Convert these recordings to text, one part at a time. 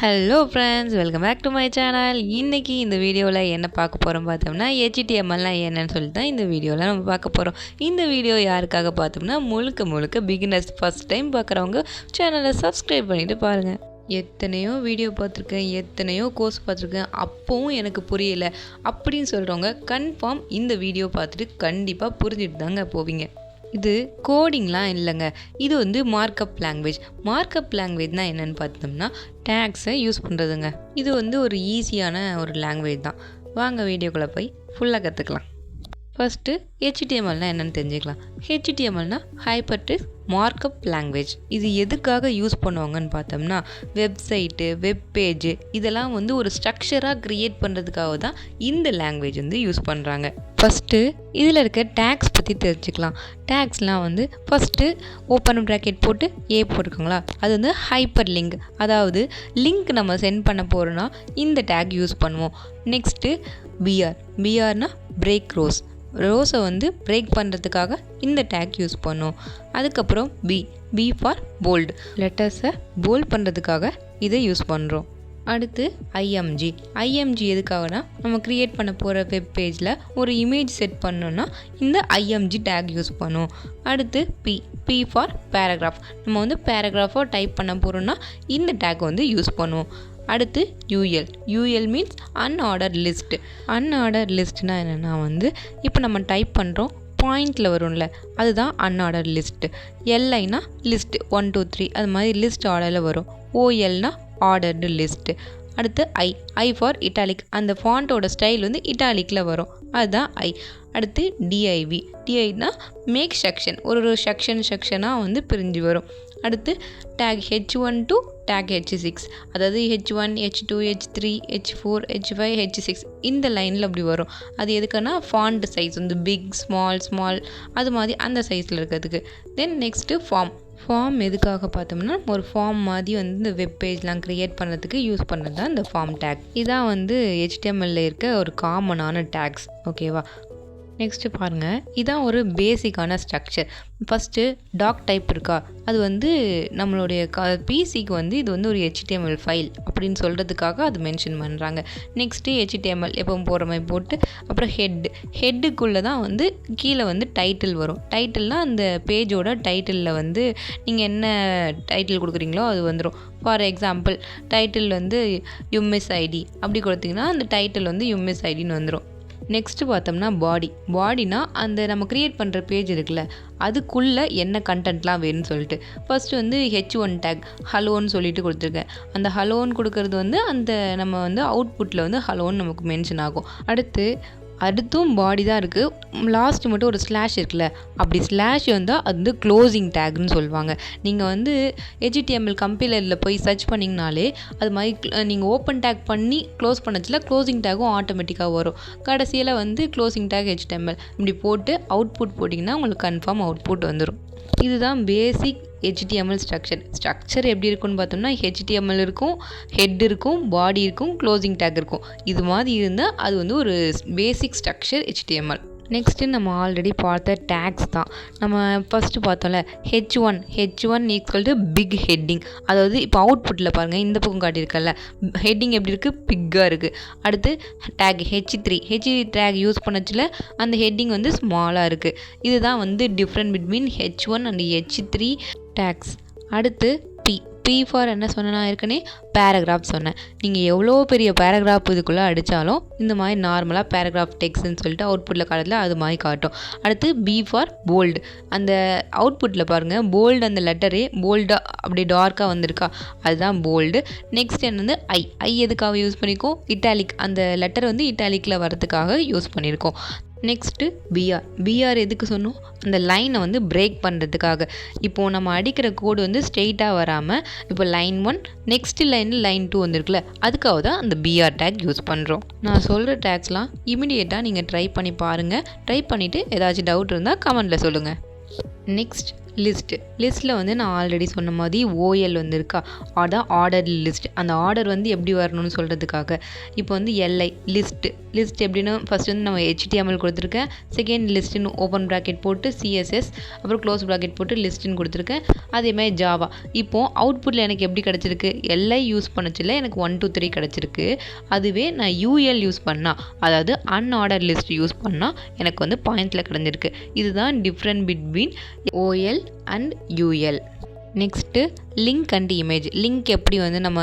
Hello friends, welcome back to my channel. இன்றைக்கி இந்த வீடியோவில் என்ன பார்க்க போகிறோம் பார்த்தோம்னா, HTMLலாம் என்னன்னு சொல்லிட்டு தான் இந்த வீடியோவில் நம்ம பார்க்க போகிறோம். இந்த வீடியோ யாருக்காக பார்த்தோம்னா, முழுக்க முழுக்க பிகினர்ஸ், ஃபஸ்ட் டைம் பார்க்குறவங்க சேனலை சப்ஸ்கிரைப் பண்ணிவிட்டு பாருங்கள். எத்தனையோ வீடியோ பார்த்துருக்கேன், எத்தனையோ கோர்ஸ் பார்த்துருக்கேன், அப்போவும் எனக்கு புரியலை அப்படின்னு சொல்கிறவங்க கன்ஃபார்ம் இந்த வீடியோ பார்த்துட்டு கண்டிப்பாக புரிஞ்சுட்டு தாங்க போவீங்க. இது கோடிங்லாம் இல்லைங்க, இது வந்து மார்க்கப் லாங்குவேஜ். மார்க்கப் லாங்குவேஜ்னால் என்னென்னு பார்த்தோம்னா, டேக்ஸை யூஸ் பண்ணுறதுங்க. இது வந்து ஒரு ஈஸியான ஒரு லாங்குவேஜ் தான். வாங்க வீடியோக்குள்ளே போய் ஃபுல்லாக கற்றுக்கலாம். ஃபஸ்ட்டு HTMLனால் என்னென்னு தெரிஞ்சுக்கலாம். HTMLனால் ஹைப்பர்டெக்ஸ்ட் மார்க்கப் லாங்குவேஜ். இது எதுக்காக யூஸ் பண்ணுவாங்கன்னு பார்த்தோம்னா, வெப்சைட்டு, வெப்பேஜு இதெல்லாம் வந்து ஒரு ஸ்ட்ரக்சராக க்ரியேட் பண்ணுறதுக்காக தான் இந்த லாங்குவேஜ் வந்து யூஸ் பண்ணுறாங்க. ஃபஸ்ட்டு இதில் இருக்க டேக்ஸ் பற்றி தெரிஞ்சுக்கலாம். டேக்ஸ்லாம் வந்து ஃபஸ்ட்டு ஓப்பன் ப்ராக்கெட் போட்டு போட்டிருக்காங்களா, அது வந்து ஹைப்பர் லிங்க். அதாவது லிங்க் நம்ம சென்ட் பண்ண போகிறோன்னா இந்த டேக் யூஸ் பண்ணுவோம். நெக்ஸ்ட்டு பிஆர்னால் பிரேக் ரோஸை வந்து பிரேக் பண்ணுறதுக்காக இந்த டேக் யூஸ் பண்ணோம். அதுக்கப்புறம் பி ஃபார் போல்டு, லெட்டர்ஸை போல்ட் பண்ணுறதுக்காக இதை யூஸ் பண்ணுறோம். அடுத்து ஐஎம்ஜி எதுக்காகனா, நம்ம க்ரியேட் பண்ண போகிற வெப் பேஜில் ஒரு இமேஜ் செட் பண்ணோன்னா இந்த ஐஎம்ஜி டேக் யூஸ் பண்ணுவோம். அடுத்து பி ஃபார் பேராகிராஃப், நம்ம வந்து பேராகிராஃபாக டைப் பண்ண போகிறோன்னா இந்த டேக் வந்து யூஸ் பண்ணுவோம். அடுத்து யூஎல் மீன்ஸ் அன்ஆர்டர் லிஸ்ட்னால் என்னென்னா வந்து இப்போ நம்ம டைப் பண்ணுறோம், பாயிண்டில் வரும்ல, அதுதான் அன்ஆர்டர் லிஸ்ட்டு. எல்ஐனா லிஸ்ட் 1 2 3 அது மாதிரி லிஸ்ட் ஆர்டரில் வரும். ஓஎல்னா ஆர்டர்டு லிஸ்ட்டு. அடுத்து ஐ ஃபார் இட்டாலிக், அந்த ஃபாண்ட்டோட ஸ்டைல் வந்து இட்டாலிக்கில் வரும், அதுதான் ஐ. அடுத்து டிஐனா மேக் செக்ஷன், ஒரு செக்ஷனாக வந்து பிரிஞ்சு வரும். அடுத்து take H1 to take H6, அதாவது H1, H2, H3, H4, H5, H6 இந்த லைனில் அப்படி வரும். அது எதுக்குன்னா ஃபாண்ட் சைஸ் வந்து பிக், ஸ்மால் அது மாதிரி அந்த சைஸில் இருக்கிறதுக்கு. தென் நெக்ஸ்ட்டு ஃபார்ம் எதுக்காக பார்த்தோம்னா, ஒரு ஃபார்ம் மாதிரி வந்து இந்த வெப் பேஜ்லாம் க்ரியேட் பண்ணுறதுக்கு யூஸ் பண்ணுறது தான் இந்த ஃபார்ம் டேக். இதான் வந்து HTMLல இருக்க ஒரு காமனான டேக்ஸ். ஓகேவா? நெக்ஸ்ட்டு பாருங்கள், இதான் ஒரு பேசிக்கான ஸ்ட்ரக்சர். ஃபஸ்ட்டு டாக் டைப் இருக்கா, அது வந்து நம்மளுடைய பிசிக்கு வந்து இது வந்து ஒரு HTML ஃபைல் அப்படின்னு சொல்கிறதுக்காக அது மென்ஷன் பண்ணுறாங்க. நெக்ஸ்ட்டு HTML எப்போ போகிற மாதிரி போட்டு, அப்புறம் ஹெட்டுக்குள்ளே தான் வந்து கீழே வந்து டைட்டில் வரும். டைட்டில்னால் அந்த பேஜோட டைட்டிலில் வந்து நீங்கள் என்ன டைட்டில் கொடுக்குறீங்களோ அது வந்துடும். ஃபார் எக்ஸாம்பிள் டைட்டில் வந்து UMSID அப்படி கொடுத்தீங்கன்னா அந்த டைட்டில் வந்து UMSIDன்னு வந்துடும். நெக்ஸ்ட்டு பார்த்தோம்னா பாடினா அந்த நம்ம க்ரியேட் பண்ணுற பேஜ் இருக்குல்ல, அதுக்குள்ளே என்ன கண்டென்ட்லாம் வேணும்னு சொல்லிட்டு ஃபஸ்ட்டு வந்து H1 டேக் ஹலோன்னு சொல்லிட்டு கொடுத்துருக்கேன். அந்த ஹலோன்னு கொடுக்கறது வந்து அந்த நம்ம வந்து அவுட்புட்டில் வந்து ஹலோன்னு நமக்கு மென்ஷன் ஆகும். அடுத்தும் பாடி தான் இருக்குது, லாஸ்ட் மட்டும் ஒரு ஸ்லாஷ் இருக்குல்ல, அப்படி ஸ்லாஷ் வந்தால் அது வந்து க்ளோசிங் டேக்னு சொல்லுவாங்க. நீங்கள் வந்து HTML கம்பைலரில் போய் சர்ச் பண்ணிங்கனாலே அது மாதிரி நீங்கள் ஓப்பன் டேக் பண்ணி க்ளோஸ் பண்ணச்சில் க்ளோசிங் டேக்கும் ஆட்டோமேட்டிக்காக வரும். கடைசியில் வந்து க்ளோசிங் டேக் HTML இப்படி போட்டு அவுட்புட் போட்டிங்கன்னா உங்களுக்கு கன்ஃபார்ம் அவுட்புட் வந்துடும். இதுதான் பேசிக் HTML ஸ்ட்ரக்சர் எப்படி இருக்குன்னு பார்த்தோம்னா, HTML இருக்கும், ஹெட் இருக்கும், பாடி இருக்கும், க்ளோசிங் டேக் இருக்கும். இது மாதிரி இருந்தால் அது வந்து ஒரு பேசிக் ஸ்ட்ரக்சர் HTML. நெக்ஸ்ட்டு நம்ம ஆல்ரெடி பார்த்த டேக்ஸ் தான். நம்ம ஃபஸ்ட்டு பார்த்தோம்ல H1 equal to big heading. அதாவது இப்போ அவுட்புட்டில் பாருங்கள், இந்த பக்கம் காட்டியிருக்கல ஹெட்டிங் எப்படி இருக்குது, பிக்காக இருக்குது. அடுத்து டேக் H3 டேக் யூஸ் பண்ணச்சில் அந்த ஹெட்டிங் வந்து ஸ்மாலாக இருக்குது. இதுதான் வந்து different between H1 and H3 tags. அடுத்து பி ஃபார் என்ன சொன்னேன்னா, ஏற்கனவே பேராகிராஃப் சொன்னேன். நீங்கள் எவ்வளோ பெரிய பேராகிராஃப் இதுக்குள்ளே அடித்தாலும் இந்த மாதிரி நார்மலாக பேராகிராஃப் டெக்ஸ்ட்னு சொல்லிட்டு அவுட்புட்டில் காட்டல அது மாதிரி காட்டும். அடுத்து பி ஃபார் போல்டு, அந்த அவுட்புட்டில் பாருங்கள் போல்டு, அந்த லெட்டரே போல்டாக அப்படி டார்க்காக வந்திருக்கா, அதுதான் போல்டு. நெக்ஸ்ட் என்னது ஐ எதுக்காக யூஸ் பண்ணியிருக்கோம், இட்டாலிக், அந்த லெட்டர் வந்து இட்டாலிக்கில் வரதுக்காக யூஸ் பண்ணியிருக்கோம். நெக்ஸ்ட்டு பிஆர் எதுக்கு சொன்னோம், அந்த லைனை வந்து பிரேக் பண்ணுறதுக்காக. இப்போது நம்ம அடிக்கிற கோடு வந்து ஸ்ட்ரெயிட்டாக வராமல் இப்போ லைன் 1 நெக்ஸ்ட் லைன் 2 வந்துருக்குல்ல, அதுக்காக தான் அந்த பிஆர் டேக் யூஸ் பண்ணுறோம். நான் சொல்கிற டேக்ஸ்லாம் இமிடியேட்டாக நீங்கள் ட்ரை பண்ணி பாருங்கள். ட்ரை பண்ணிவிட்டு ஏதாச்சும் டவுட் இருந்தால் கமெண்ட்டில் சொல்லுங்கள். நெக்ஸ்ட் லிஸ்ட்டில் வந்து நான் ஆல்ரெடி சொன்ன மாதிரி ஓஎல் வந்து இருக்கா, அதான் ஆர்டர் லிஸ்ட். அந்த ஆர்டர் வந்து எப்படி வரணும்னு சொல்கிறதுக்காக இப்போ வந்து எல்ஐ லிஸ்ட் எப்படின்னா ஃபஸ்ட் வந்து நம்ம HTML கொடுத்துருக்கேன், செகண்ட் லிஸ்ட்டுன்னு ஓப்பன் ப்ராக்கெட் போட்டு CSS, அப்புறம் க்ளோஸ் ப்ராக்கெட் போட்டு லிஸ்ட்டுன்னு கொடுத்துருக்கேன். அதேமாதிரி ஜாவா. இப்போது அவுட்புட்டில் எனக்கு எப்படி கிடச்சிருக்கு, எல்ஐ யூஸ் பண்ணச்சில்ல எனக்கு 1 2 3 கிடச்சிருக்கு. அதுவே நான் UL யூஸ் பண்ணால், அதாவது அன்ஆர்டர் லிஸ்ட் யூஸ் பண்ணால் எனக்கு வந்து பாயிண்டில் கிடந்திருக்கு. இதுதான் different between OL and UL. Next link and image. Link எப்படி வந்து நம்ம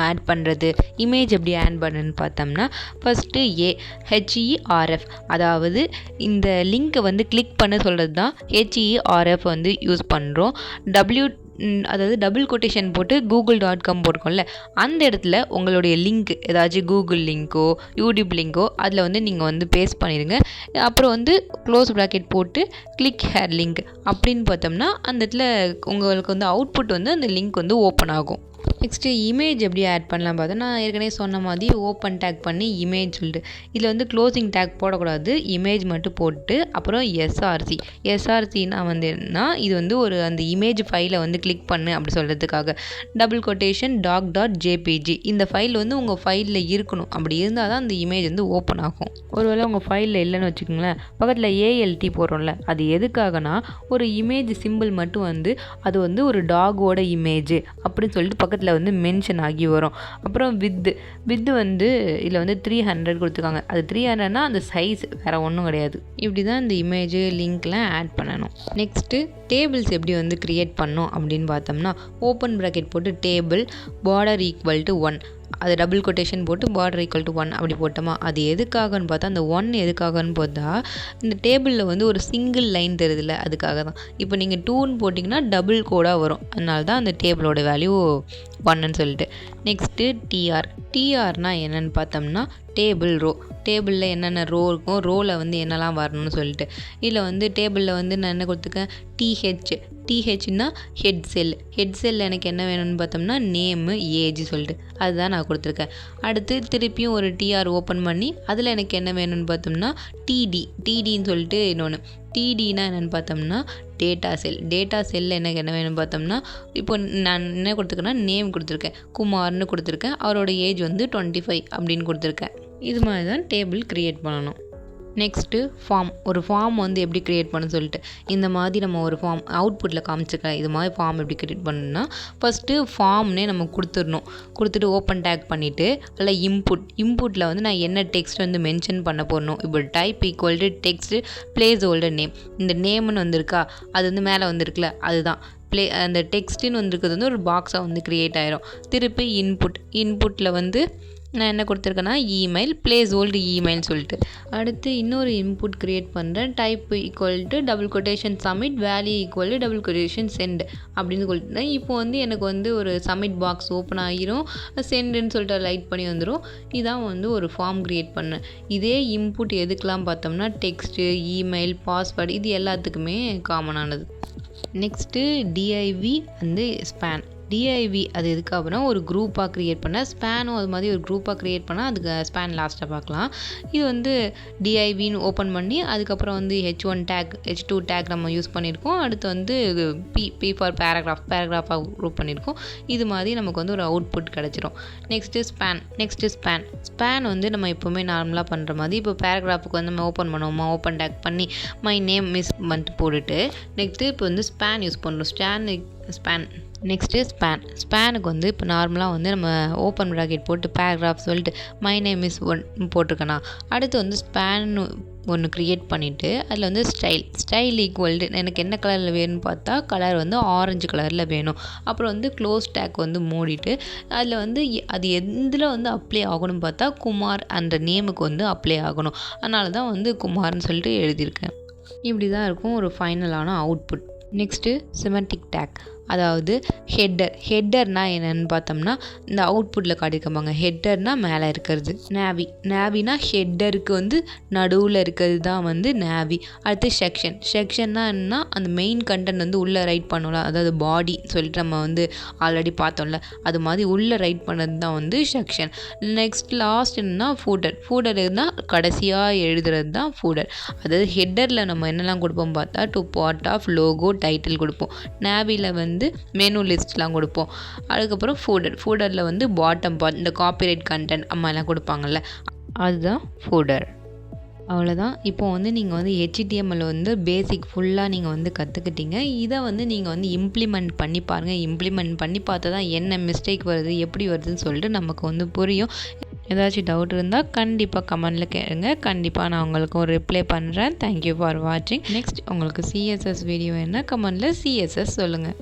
ஆட் பண்ணுறது, இமேஜ் எப்படி ஆட் பண்ணுன்னு பார்த்தோம்னா ஃபஸ்ட்டு HERF, அதாவது இந்த லிங்க்கை வந்து கிளிக் பண்ண சொல்கிறது தான் HERF வந்து யூஸ் பண்ணுறோம். அதாவது டபுள் கொட்டேஷன் போட்டு google.com போட்டிருக்கோம்ல, அந்த இடத்துல உங்களுடைய லிங்க் ஏதாச்சும் கூகுள் லிங்க்கோ யூடியூப் லிங்க்கோ அதில் வந்து நீங்கள் வந்து பேஸ்ட் பண்ணிடுங்க. அப்புறம் வந்து க்ளோஸ் ப்ராக்கெட் போட்டு கிளிக் ஹேர் லிங்க் அப்படின்னு பார்த்தோம்னா அந்த இடத்துல உங்களுக்கு வந்து அவுட்புட் வந்து அந்த லிங்க் வந்து ஓப்பன் ஆகும். நெக்ஸ்ட்டு இமேஜ் எப்படி ஆட் பண்ணலாம் பார்த்தா, நான் ஏற்கனவே சொன்ன மாதிரி ஓப்பன் டேக் பண்ணி இமேஜ் சொல்லிட்டு இதில் வந்து க்ளோசிங் டேக் போடக்கூடாது, இமேஜ் மட்டும் போட்டு அப்புறம் எஸ்ஆர்சினா வந்து என்ன, இது வந்து ஒரு அந்த இமேஜ் ஃபைலை வந்து கிளிக் பண்ணு அப்படி சொல்கிறதுக்காக. டபுள் கொட்டேஷன் doc.jpg, இந்த ஃபைல் வந்து உங்கள் ஃபைலில் இருக்கணும், அப்படி இருந்தால் தான் அந்த இமேஜ் வந்து ஓப்பன் ஆகும். ஒருவேளை உங்கள் ஃபைலில் இல்லைன்னு வச்சுக்கோங்களேன், பக்கத்தில் ALT போடுறோம்ல, அது எதுக்காகனா ஒரு இமேஜ் சிம்பிள் மட்டும் வந்து அது வந்து ஒரு டாகோட இமேஜ் அப்படின்னு சொல்லிட்டு பக்கத்தில் வந்து மென்ஷன் ஆகி வரும். அப்புறம் வித்து வந்து இதில் வந்து 300 கொடுத்துருக்காங்க. அது 300னா அந்த சைஸ் வேறு ஒன்றும் கிடையாது. இப்படி தான் இந்த இமேஜ் லிங்க்லாம் ஆட் பண்ணணும். நெக்ஸ்ட்டு டேபிள்ஸ் எப்படி வந்து க்ரியேட் பண்ணோம் அப்படின்னு பார்த்தோம்னா ஓப்பன் ப்ராக்கெட் போட்டு டேபிள் பார்டர் ஈக்குவல் டு 1, அது டபுள் கொட்டேஷன் போட்டு பார்டர் ஈக்குவல் டு 1 அப்படி போட்டோமா. அது எதுக்காகன்னு பார்த்தா அந்த 1 எதுக்காகன்னு பார்த்தா இந்த டேபிளில் வந்து ஒரு சிங்கிள் லைன் தெரியுதுல்ல, அதுக்காக தான். இப்போ நீங்கள் 2ன்னு போட்டிங்கன்னா டபுள் கோடாக வரும், அதனால தான் அந்த டேபிளோட வேல்யூ 1ன்னு சொல்லிட்டு. நெக்ஸ்ட்டு டிஆர்னால் என்னென்னு பார்த்தோம்னா டேபிளில் என்னென்ன ரோ இருக்கும், ரோவில் வந்து என்னெல்லாம் வரணும்னு சொல்லிட்டு. இதில் வந்து டேபிளில் வந்து நான் என்ன கொடுத்துருக்கேன், டிஹெச்னா ஹெட் செல் எனக்கு என்ன வேணும்னு பார்த்தோம்னா நேமு ஏஜ் சொல்லிட்டு அதுதான் நான் கொடுத்துருக்கேன். அடுத்து திருப்பியும் ஒரு டிஆர் ஓப்பன் பண்ணி அதில் எனக்கு என்ன வேணும்னு பார்த்தோம்னா டிடின்னு சொல்லிட்டு இன்னொன்று. டிடினா என்னென்னு பார்த்தோம்னா டேட்டா செல்லில் எனக்கு என்ன வேணும்னு பார்த்தோம்னா இப்போ நான் என்ன கொடுத்துருக்கேன்னா நேம் கொடுத்துருக்கேன், குமார்னு கொடுத்துருக்கேன். அவரோட ஏஜ் வந்து 25 அப்படின்னு கொடுத்துருக்கேன். இது மாதிரி தான் டேபிள் க்ரியேட் பண்ணணும். நெக்ஸ்ட்டு ஒரு ஃபார்ம் வந்து எப்படி க்ரியேட் பண்ண சொல்லிட்டு இந்த மாதிரி நம்ம ஒரு ஃபார்ம் அவுட்புட்டில் காமிச்சிருக்கேன். இது மாதிரி ஃபார்ம் எப்படி க்ரியேட் பண்ணணும்னா ஃபஸ்ட்டு ஃபார்ம்னே நம்ம கொடுத்துட்டு ஓப்பன் டேக் பண்ணிவிட்டு அதில் இன்புட்டில் வந்து நான் என்ன டெக்ஸ்ட் வந்து மென்ஷன் பண்ண போடணும். இப்போ type equal to text place holder name, இந்த நேம்னு வந்திருக்கா, அது வந்து மேலே வந்திருக்குல்ல, அதுதான் அந்த டெக்ஸ்ட்டுன்னு வந்திருக்கிறது வந்து ஒரு பாக்ஸாக வந்து க்ரியேட் ஆயிரும். திருப்பி இன்புட்டில் வந்து நான் என்ன கொடுத்துருக்கேன்னா இமெயில் பிளேஸ் ஹோல்டு இமெயில் சொல்லிட்டு. அடுத்து இன்னொரு இன்புட் க்ரியேட் பண்ணுறேன், type equal to double quotation submit, value equal to double quotation send அப்படின்னு சொல்லிட்டு. இப்போ வந்து எனக்கு வந்து ஒரு சப்மிட் பாக்ஸ் ஓப்பன் ஆகிரும், சென்டுன்னு சொல்லிட்டு லைட் பண்ணி வந்துடும். இதான் வந்து ஒரு ஃபார்ம் க்ரியேட் பண்ணேன். இதே இன்புட் எதுக்கெலாம் பார்த்தோம்னா டெக்ஸ்ட்டு, இமெயில், பாஸ்வேர்டு, இது எல்லாத்துக்குமே காமனானது. நெக்ஸ்ட்டு டிஐவி வந்து ஸ்பேன். அது எதுக்கு அப்படின்னா ஒரு குரூப்பாக க்ரியேட் பண்ண, ஸ்பேனும் அது மாதிரி ஒரு குரூப்பாக க்ரியேட் பண்ணால் அதுக்கு ஸ்பேன் லாஸ்ட்டாக பார்க்கலாம். இது வந்து டிஐவின்னு ஓப்பன் பண்ணி அதுக்கப்புறம் வந்து H1 டேக் H2 டேக் நம்ம யூஸ் பண்ணியிருக்கோம். அடுத்து வந்து பி ஃபார் பேராகிராஃபாக குரூப் பண்ணியிருக்கோம். இது மாதிரி நமக்கு வந்து ஒரு அவுட்புட் கிடச்சிரும். நெக்ஸ்ட்டு ஸ்பேன் வந்து நம்ம எப்போவுமே நார்மலாக பண்ணுற மாதிரி இப்போ பேராகிராஃபுக்கு வந்து நம்ம ஓப்பன் பண்ணுவோமா, ஓப்பன் டேக் பண்ணி மை நேம் மிஸ் வந்துட்டு போட்டுட்டு நெக்ஸ்ட்டு இப்போ வந்து ஸ்பேன் யூஸ் பண்ணுறோம். நெக்ஸ்ட்டு ஸ்பேனுக்கு வந்து இப்போ நார்மலாக வந்து நம்ம ஓப்பன் ப்ராக்கெட் போட்டு பேராகிராஃப் சொல்லிட்டு மை நேம் இஸ் ஒன் போட்டிருக்கேனா. அடுத்து வந்து ஸ்பேன் ஒன்று க்ரியேட் பண்ணிவிட்டு அதில் வந்து ஸ்டைல் ஈக்குவல் டு எனக்கு என்ன கலரில் வேணும்னு பார்த்தா கலர் வந்து ஆரஞ்சு கலரில் வேணும். அப்புறம் வந்து க்ளோஸ் டேக் வந்து மூடிட்டு அதில் வந்து அது எதில் வந்து அப்ளை ஆகணும்னு பார்த்தா குமார் அந்த நேமுக்கு வந்து அப்ளை ஆகணும். அதனால தான் வந்து குமார்னு சொல்லிட்டு எழுதியிருக்கேன். இப்படி தான் இருக்கும் ஒரு ஃபைனலான அவுட்புட். Next semantic take. அதாவது ஹெட்டர்னால் என்னென்னு பார்த்தோம்னா இந்த அவுட்புட்டில் காட்டியிருக்கப்பாங்க. ஹெட்டர்னால் மேலே இருக்கிறது. நேவினா ஹெட்டருக்கு வந்து நடுவில் இருக்கிறது தான் வந்து நேவி. அடுத்து செக்ஷன்னா என்னன்னா அந்த மெயின் கண்டென்ட் வந்து உள்ளே ரைட் பண்ணோம்ல, அதாவது பாடி சொல்லிட்டு நம்ம வந்து ஆல்ரெடி பார்த்தோம்ல, அது மாதிரி உள்ளே ரைட் பண்ணது தான் வந்து செக்ஷன். நெக்ஸ்ட் லாஸ்ட் என்னன்னா ஃபூடர்னா கடைசியாக எழுதுறது தான் ஃபூடர். அதாவது ஹெட்டரில் நம்ம என்னெல்லாம் கொடுப்போம் பார்த்தா டு பார்ட் ஆஃப் லோகோ டைட்டில் கொடுப்போம். நேவியில் வந்து மெனு லிஸ்ட்லாம் கொடுப்போம். அதுக்கப்புறம் ஃபூடரில் வந்து பாட்டம் பார்ட் இந்த காப்பிரைட் கண்டென்ட் அம்மாலாம் கொடுப்பாங்கள்ல, அதுதான் ஃபூடர். அவ்வளோதான். இப்போ வந்து நீங்கள் வந்து HTML வந்து பேசிக் ஃபுல்லாக நீங்கள் வந்து கற்றுக்கிட்டீங்க. இதை வந்து நீங்கள் வந்து இம்ப்ளிமெண்ட் பண்ணி பாருங்கள். இம்ப்ளிமெண்ட் பண்ணி பார்த்தா தான் என்ன மிஸ்டேக் வருது, எப்படி வருதுன்னு சொல்லிட்டு நமக்கு வந்து புரியும். ஏதாச்சும் டவுட் இருந்தால் கண்டிப்பாக கமெண்டில் கேளுங்க. கண்டிப்பாக நான் உங்களுக்கு ஒரு ரிப்ளை பண்ணுறேன். தேங்க்யூ ஃபார் வாட்சிங். நெக்ஸ்ட் உங்களுக்கு CSS வீடியோ என்ன கமெண்டில் CSS சொல்லுங்கள்.